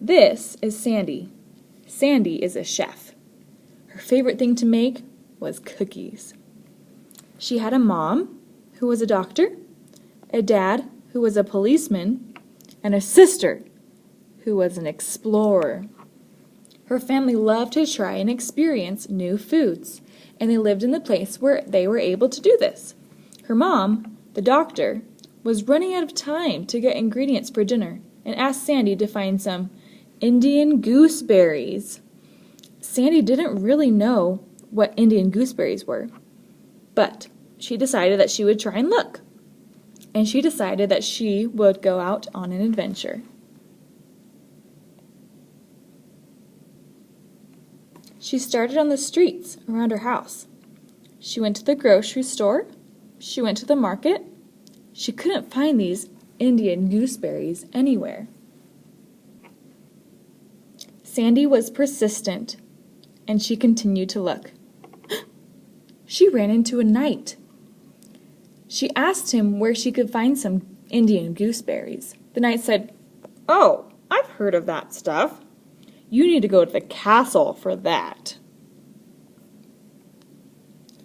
This is Sandy. Sandy is a chef. Her favorite thing to make was cookies. She had a mom who was a doctor, a dad who was a policeman, and a sister who was an explorer. Her family loved to try and experience new foods, and they lived in the place where they were able to do this. Her mom, the doctor, was running out of time to get ingredients for dinner and asked Sandy to find some Indian gooseberries. Sandy didn't really know what Indian gooseberries were, but she decided that she would try and look, and she decided that she would go out on an adventure. She started on the streets around her house. She went to the grocery store. She went to the market. She couldn't find these Indian gooseberries anywhere. Sandy was persistent, and she continued to look. She ran into a knight. She asked him where she could find some Indian gooseberries. The knight said, "Oh, I've heard of that stuff. You need to go to the castle for that."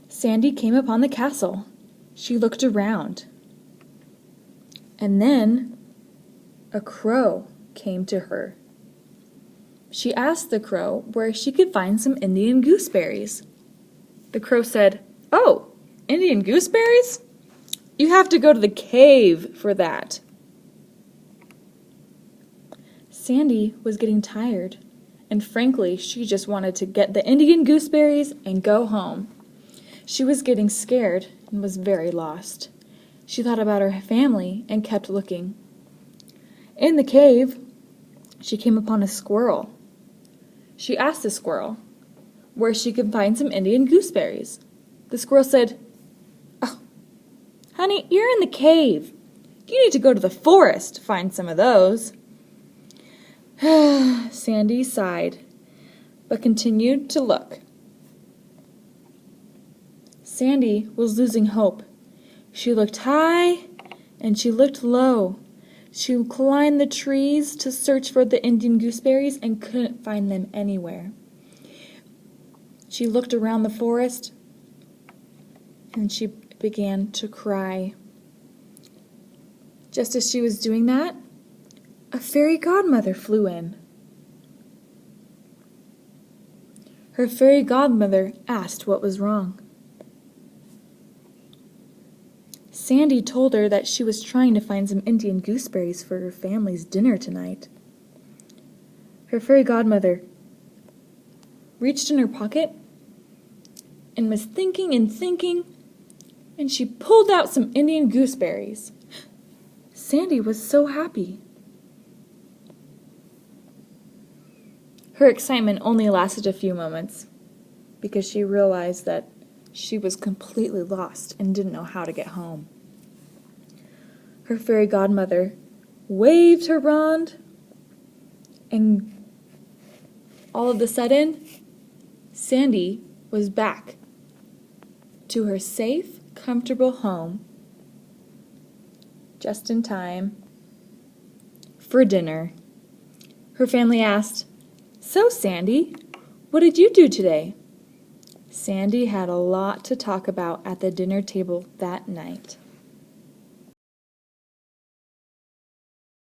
Sandy came upon the castle. She looked around. And then a crow came to her. She asked the crow where she could find some Indian gooseberries. The crow said, "Oh, Indian gooseberries? You have to go to the cave for that." Sandy was getting tired, and frankly, she just wanted to get the Indian gooseberries and go home. She was getting scared and was very lost. She thought about her family and kept looking. In the cave, she came upon a squirrel. She asked the squirrel where she could find some Indian gooseberries. The squirrel said, "Oh, honey, you're in the cave. You need to go to the forest to find some of those." Sandy sighed, but continued to look. Sandy was losing hope. She looked high and she looked low. She climbed the trees to search for the Indian gooseberries and couldn't find them anywhere. She looked around the forest and she began to cry. Just as she was doing that, a fairy godmother flew in. Her fairy godmother asked what was wrong. Sandy told her that she was trying to find some Indian gooseberries for her family's dinner tonight. Her fairy godmother reached in her pocket and was thinking and thinking, and she pulled out some Indian gooseberries. Sandy was so happy. Her excitement only lasted a few moments because she realized that she was completely lost and didn't know how to get home. Her fairy godmother waved her wand, and all of a sudden, Sandy was back to her safe, comfortable home just in time for dinner. Her family asked, "So, Sandy, what did you do today?" Sandy had a lot to talk about at the dinner table that night.